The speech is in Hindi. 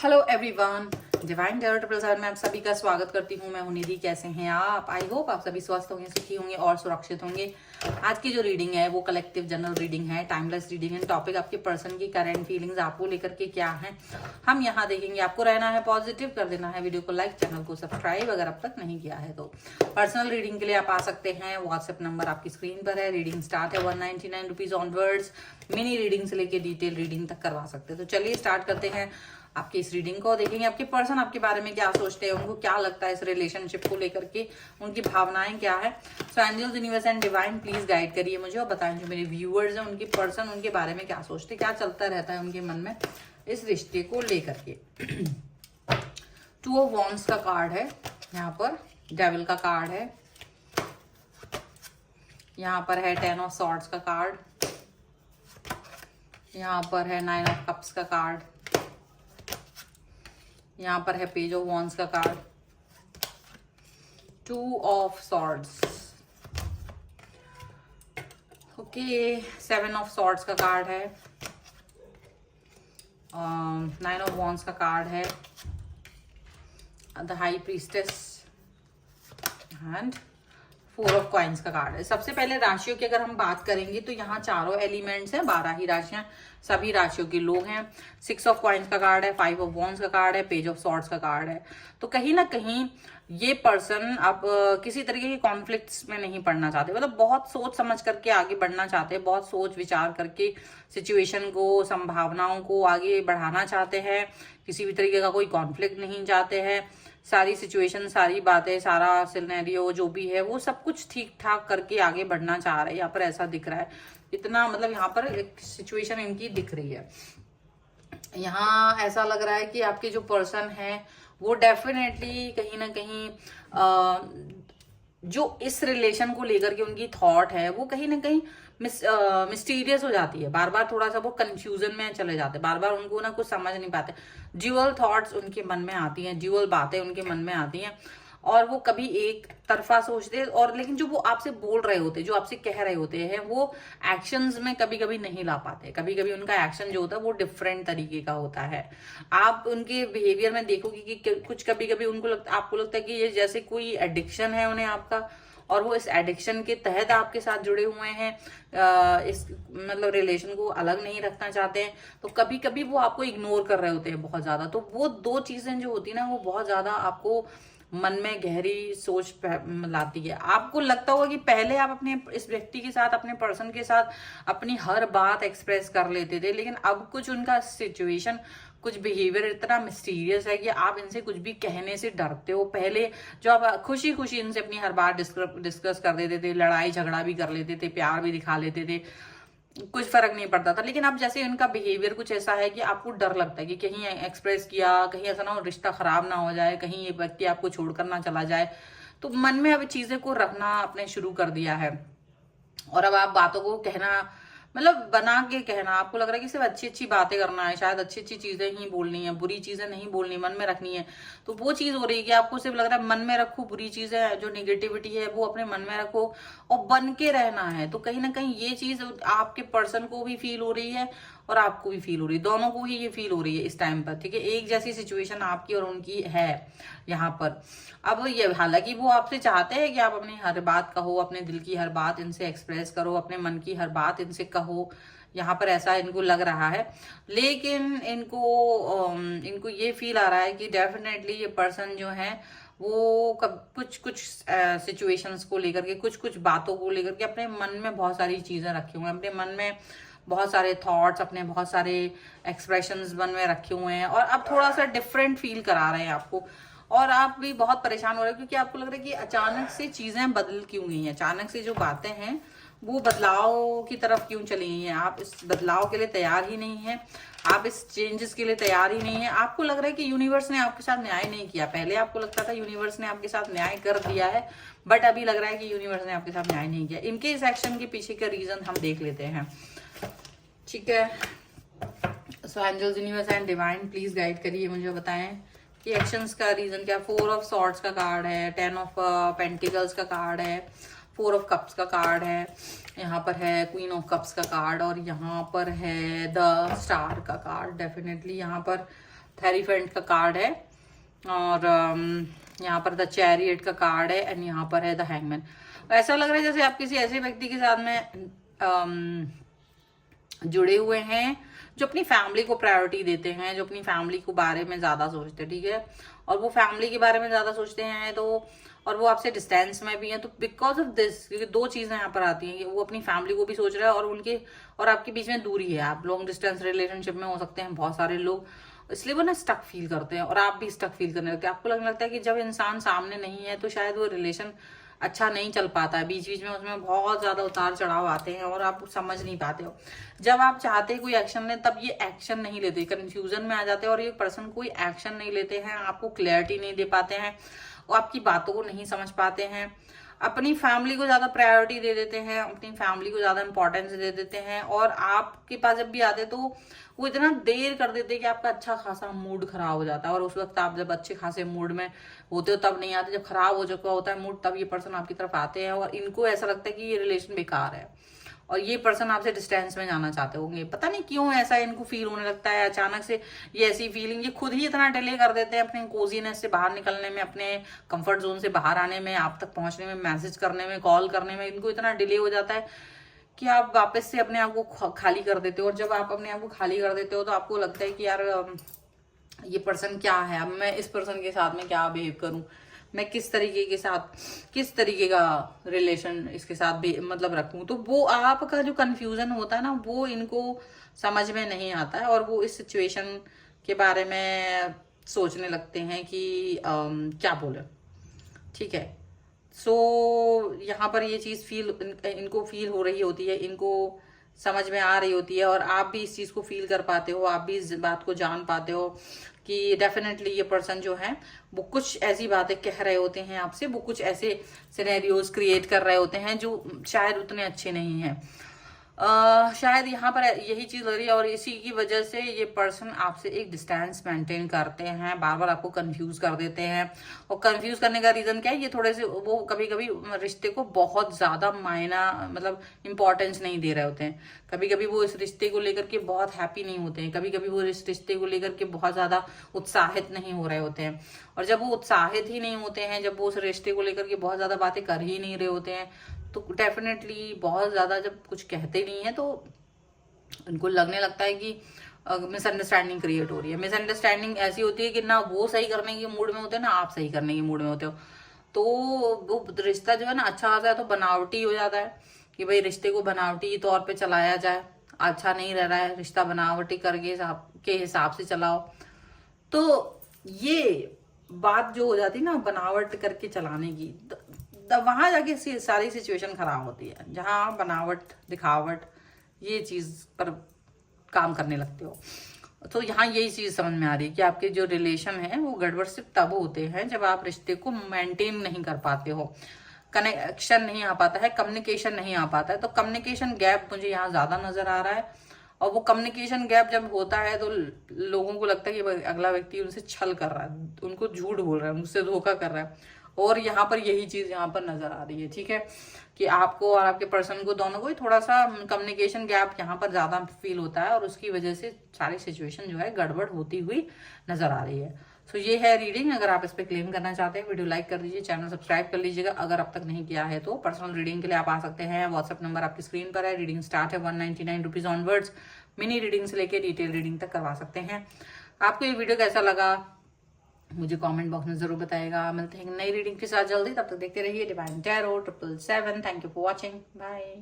Hello everyone, divine tarot triple seven में आप सभी का स्वागत करती हूँ। मैं हूँ निधि। कैसे हैं आप? आई होप आप सभी स्वस्थ होंगे, सुखी होंगे और सुरक्षित होंगे। आज की जो रीडिंग है वो कलेक्टिव जनरल रीडिंग है, टाइमलेस रीडिंग है। टॉपिक आपके पर्सन की करंट फीलिंग्स आपको लेकर के क्या है हम यहाँ देखेंगे। आपको रहना है पॉजिटिव, कर देना है वीडियो को लाइक, चैनल को सब्सक्राइब अगर अब तक नहीं किया है तो। पर्सनल रीडिंग के लिए आप आ सकते हैं, व्हाट्सएप नंबर आपकी स्क्रीन पर है। रीडिंग स्टार्ट है 199 रुपीज ऑनवर्ड्स। मिनी रीडिंग से लेके डिटेल रीडिंग तक करवा सकते हैं। तो चलिए स्टार्ट करते हैं आपकी इस रीडिंग को। देखेंगे आपके पर्सन आपके बारे में क्या सोचते हैं, उनको क्या लगता है इस रिलेशनशिप को लेकर के, उनकी भावनाएं क्या है। So angels, universe and divine please guide करिए मुझे और बताएं जो मेरे व्यूअर्स हैं उनके पर्सन उनके बारे में क्या सोचते, क्या चलता रहता है उनके मन में इस रिश्ते को लेकर के। 2 ऑफ वॉन्ड्स का कार्ड है यहाँ पर, डेविल का कार्ड है यहाँ पर है, 10 ऑफ सॉर्ड्स का कार्ड यहाँ पर है, 9 ऑफ कप्स का कार्ड यहाँ पर है, पेज ऑफ वॉन्ड्स का card, 2 of swords, okay, 7 of swords का कार्ड है, 9 ऑफ वॉन्ड्स का कार्ड है, the high priestess and 4 of coins का कार्ड है। सबसे पहले राशियों की अगर हम बात करेंगे तो यहाँ चारों एलिमेंट्स हैं, 12 ही राशियां, सभी राशियों के लोग हैं। 6 ऑफ कॉइन्स का कार्ड है, 5 ऑफ वॉन्ड्स का कार्ड है, पेज ऑफ सॉर्ड्स का कार्ड है। तो कहीं ना कहीं ये पर्सन अब किसी तरीके के कॉन्फ्लिक्ट्स में नहीं पड़ना चाहते, मतलब बहुत सोच समझ करके आगे बढ़ना चाहते हैं, बहुत सोच विचार करके सिचुएशन को, संभावनाओं को आगे बढ़ाना चाहते हैं। किसी भी तरीके का कोई कॉन्फ्लिक्ट नहीं चाहते हैं। सारी सिचुएशन, सारी बातें, सारा सिनेरियो जो भी है वो सब कुछ ठीक ठाक करके आगे बढ़ना चाह रहे हैं। यहाँ पर ऐसा दिख रहा है, इतना मतलब यहाँ पर एक सिचुएशन इनकी दिख रही है। यहाँ ऐसा लग रहा है कि आपके जो पर्सन है वो डेफिनेटली कहीं ना कहीं जो इस रिलेशन को लेकर के उनकी थॉट है वो कहीं ना कहीं मिस्टीरियस हो जाती है। बार बार थोड़ा सा वो कंफ्यूजन में चले जाते हैं, बार बार उनको ना कुछ समझ नहीं पाते। ड्यूअल थॉट्स उनके मन में आती हैं, ड्यूअल बातें उनके मन में आती हैं और वो कभी एक तरफा सोचते हैं और लेकिन जो वो आपसे बोल रहे होते हैं, जो आपसे कह रहे होते हैं, वो एक्शंस में कभी कभी नहीं ला पाते। कभी कभी उनका एक्शन जो होता है वो डिफरेंट तरीके का होता है। आप उनके बिहेवियर में देखोगे कि कुछ कभी कभी आपको लगता है कि ये जैसे कोई एडिक्शन है उन्हें आपका, और वो इस एडिक्शन के तहत आपके साथ जुड़े हुए हैं, इस मतलब रिलेशन को अलग नहीं रखना चाहते हैं। तो कभी कभी वो आपको इग्नोर कर रहे होते हैं बहुत ज्यादा। तो वो दो चीजें जो होती है ना वो बहुत ज्यादा आपको मन में गहरी सोच लाती है। आपको लगता होगा कि पहले आप अपने इस व्यक्ति के साथ, अपने पर्सन के साथ अपनी हर बात एक्सप्रेस कर लेते थे, लेकिन अब कुछ उनका सिचुएशन, कुछ बिहेवियर इतना मिस्टीरियस है कि आप इनसे कुछ भी कहने से डरते हो। पहले जो आप खुशी खुशी इनसे अपनी हर बात डिस्कस कर देते थे, लड़ाई झगड़ा भी कर लेते थे, प्यार भी दिखा लेते थे, कुछ फर्क नहीं पड़ता था। लेकिन अब जैसे इनका बिहेवियर कुछ ऐसा है कि आपको डर लगता है कि कहीं एक्सप्रेस किया, कहीं ऐसा ना हो रिश्ता खराब ना हो जाए, कहीं ये व्यक्ति आपको छोड़कर ना चला जाए। तो मन में अब चीजें को रखना आपने शुरू कर दिया है और अब आप बातों को कहना, मतलब बना के कहना, आपको लग रहा है कि सिर्फ अच्छी अच्छी बातें करना है, शायद अच्छी अच्छी चीजें ही बोलनी है, बुरी चीजें नहीं बोलनी, मन में रखनी है। तो वो चीज हो रही है कि आपको सिर्फ लग रहा है मन में रखो, बुरी चीजें जो निगेटिविटी है वो अपने मन में रखो और बन के रहना है। तो कहीं ना कहीं ये चीज आपके पर्सन को भी फील हो रही है और आपको भी फील हो रही है, दोनों को ही ये फील हो रही है इस टाइम पर। ठीक है, एक जैसी सिचुएशन आपकी और उनकी है यहाँ पर। अब ये हालांकि वो आपसे चाहते हैं कि आप अपनी हर बात कहो, अपने दिल की हर बात इनसे एक्सप्रेस करो, अपने मन की हर बात इनसे कहो, यहाँ पर ऐसा इनको लग रहा है। लेकिन इनको ये फील आ रहा है कि डेफिनेटली ये पर्सन जो है वो कुछ कुछ सिचुएशंस को लेकर के, कुछ कुछ बातों को लेकर के अपने मन में बहुत सारी चीजें रखी हुई हैं, अपने मन में बहुत सारे थॉट्स, अपने बहुत सारे एक्सप्रेशंस मन में रखे हुए हैं और अब थोड़ा सा डिफरेंट फील करा रहे हैं आपको। और आप भी बहुत परेशान हो रहे हैं क्योंकि आपको लग रहा है कि अचानक से चीजें बदल क्यों गई हैं, अचानक से जो बातें हैं वो बदलाव की तरफ क्यों चली गई हैं। आप इस बदलाव के लिए तैयार ही नहीं है, आप इस चेंजेस के लिए तैयार ही नहीं है। आपको लग रहा है कि यूनिवर्स ने आपके साथ न्याय नहीं किया। पहले आपको लगता था यूनिवर्स ने आपके साथ न्याय कर दिया है, बट अभी लग रहा है कि यूनिवर्स ने आपके साथ न्याय नहीं किया। इनके इस एक्शन के पीछे का रीजन हम देख लेते हैं। ठीक है, so angels, universe and divine please guide करिए मुझे, बताएं कि एक्शंस का रीजन क्या। 4 ऑफ सॉर्ड्स का कार्ड है, 10 ऑफ पेंटिकल्स का कार्ड है, 4 ऑफ कप्स का कार्ड है, यहाँ पर है क्वीन ऑफ कप्स का कार्ड और यहाँ पर है द स्टार का कार्ड। डेफिनेटली यहाँ पर थेरीफेंट का कार्ड है, और यहाँ पर द चैरियट का कार्ड है, एंड यहाँ पर है द हैंगमैन। ऐसा लग रहा है जैसे आप किसी ऐसे व्यक्ति के साथ में जुड़े हुए हैं जो अपनी फैमिली को प्रायोरिटी देते हैं, जो अपनी फैमिली को बारे में ज्यादा सोचते हैं, ठीक है, और वो फैमिली के बारे में ज्यादा सोचते हैं, तो और वो आपसे डिस्टेंस में भी है, तो बिकॉज ऑफ दिस, क्योंकि दो चीजें यहाँ पर आती हैं कि वो अपनी फैमिली को भी सोच रहा है और उनके और आपके बीच में दूरी है, आप लॉन्ग डिस्टेंस रिलेशनशिप में हो सकते हैं बहुत सारे लोग, इसलिए वो ना स्टक फील करते हैं और आप भी स्टक फील करने लगते हैं। आपको लगने लगता है कि जब इंसान सामने नहीं है तो शायद वो रिलेशन अच्छा नहीं चल पाता है, बीच बीच में उसमें बहुत ज्यादा उतार चढ़ाव आते हैं और आप समझ नहीं पाते हो। जब आप चाहते कोई एक्शन लें तब ये एक्शन नहीं लेते, कंफ्यूजन में आ जाते हैं और ये पर्सन कोई एक्शन नहीं लेते हैं, आपको क्लैरिटी नहीं दे पाते हैं, वो आपकी बातों को नहीं समझ पाते हैं, अपनी फैमिली को ज्यादा प्रायोरिटी दे देते हैं, अपनी फैमिली को ज्यादा इंपॉर्टेंस दे देते हैं, और आपके पास जब भी आते तो वो इतना देर कर देते हैं कि आपका अच्छा खासा मूड खराब हो जाता है, और उस वक्त आप जब अच्छे खासे मूड में होते हो तब नहीं आते, जब खराब हो चुका होता है मूड तब ये पर्सन आपकी तरफ आते हैं, और इनको ऐसा लगता है कि ये रिलेशन बेकार है और ये पर्सन आपसे डिस्टेंस में जाना चाहते होंगे। पता नहीं क्यों ऐसा इनको फील होने लगता है अचानक से, ये ऐसी फीलिंग ये खुद ही इतना डिले कर देते हैं अपने कोजीनेस से बाहर निकलने में, अपने कंफर्ट जोन से बाहर आने में, आप तक पहुंचने में, मैसेज करने में, कॉल करने में, इनको इतना डिले हो जाता है कि आप वापस से अपने आप को खाली कर देते हो। और जब आप अपने आप को खाली कर देते हो तो आपको लगता है कि यार ये पर्सन क्या है, अब मैं इस पर्सन के साथ में क्या बिहेव करूं, मैं किस तरीके के साथ, किस तरीके का रिलेशन इसके साथ भी मतलब रखूं। तो वो आपका जो कंफ्यूजन होता है ना, वो इनको समझ में नहीं आता है और वो इस सिचुएशन के बारे में सोचने लगते हैं कि क्या बोले, ठीक है। सो यहाँ पर ये चीज इनको फील हो रही होती है, इनको समझ में आ रही होती है, और आप भी इस चीज को फील कर पाते हो, आप भी इस बात को जान पाते हो कि डेफिनेटली ये पर्सन जो है वो कुछ ऐसी बातें कह रहे होते हैं आपसे, वो कुछ ऐसे सिनेरियोज क्रिएट कर रहे होते हैं जो शायद उतने अच्छे नहीं हैं। शायद यहाँ पर यही चीज लग रही है, और इसी की वजह से ये पर्सन आपसे एक डिस्टेंस मेंटेन करते हैं, बार बार आपको कंफ्यूज कर देते हैं। और कंफ्यूज करने का रीजन क्या है, ये थोड़े से वो कभी कभी रिश्ते को बहुत ज्यादा मायना मतलब इंपॉर्टेंस नहीं दे रहे होते हैं, कभी कभी वो इस रिश्ते को लेकर के बहुत हैप्पी नहीं होते हैं, कभी कभी वो इस रिश्ते को लेकर के बहुत ज्यादा उत्साहित नहीं हो रहे होते हैं। और जब वो उत्साहित ही नहीं होते हैं, जब वो उस रिश्ते को लेकर के बहुत ज्यादा बातें कर ही नहीं रहे होते हैं, तो डेफिनेटली बहुत ज्यादा जब कुछ कहते नहीं है तो उनको लगने लगता है कि मिसअंडरस्टैंडिंग क्रिएट हो रही है। मिसअंडरस्टैंडिंग ऐसी होती है कि ना वो सही करने के मूड में होते हैं ना आप सही करने के मूड में होते हो, तो वो रिश्ता जो है ना अच्छा खासा है तो बनावटी हो जाता है कि भाई रिश्ते को बनावटी तौर पे चलाया जाए, अच्छा नहीं रह रहा है रिश्ता, बनावटी करके के हिसाब से चलाओ। तो ये बात जो हो जाती है ना बनावट करके चलाने की, वहां जाके सारी सिचुएशन खराब होती है, जहां बनावट दिखावट ये चीज पर काम करने लगते हो। तो यहाँ यही चीज समझ में आ रही है कि आपके जो रिलेशन है वो गड़बड़ सिर्फ तब होते हैं जब आप रिश्ते को मेंटेन नहीं कर पाते हो, कनेक्शन नहीं आ पाता है, कम्युनिकेशन नहीं आ पाता है। तो कम्युनिकेशन गैप मुझे यहाँ ज्यादा नजर आ रहा है, और वो कम्युनिकेशन गैप जब होता है तो लोगों को लगता है कि अगला व्यक्ति उनसे छल कर रहा है, उनको झूठ बोल रहा है, मुझसे धोखा कर रहा है। और यहाँ पर यही चीज यहाँ पर नजर आ रही है, ठीक है, कि आपको और आपके पर्सन को दोनों को थोड़ा सा कम्युनिकेशन गैप यहाँ पर ज्यादा फील होता है, और उसकी वजह से सारी सिचुएशन जो है गड़बड़ होती हुई नजर आ रही है। सो ये है रीडिंग। अगर आप इस पे क्लेम करना चाहते हैं वीडियो लाइक कर दीजिए, चैनल सब्सक्राइब कर लीजिएगा अगर अब तक नहीं किया है तो। पर्सनल रीडिंग के लिए आप आ सकते हैं, व्हाट्सएप नंबर आपकी स्क्रीन पर है। रीडिंग स्टार्ट है 199 रुपीज ऑनवर्ड्स, मिनी रीडिंग से लेकर डिटेल रीडिंग तक करवा सकते हैं। आपको ये वीडियो कैसा लगा मुझे कमेंट बॉक्स में जरूर बताएगा। मिलते हैं नई रीडिंग के साथ जल्दी, तब तक देखते रहिए divine tarot 777। Thank you for watching, bye.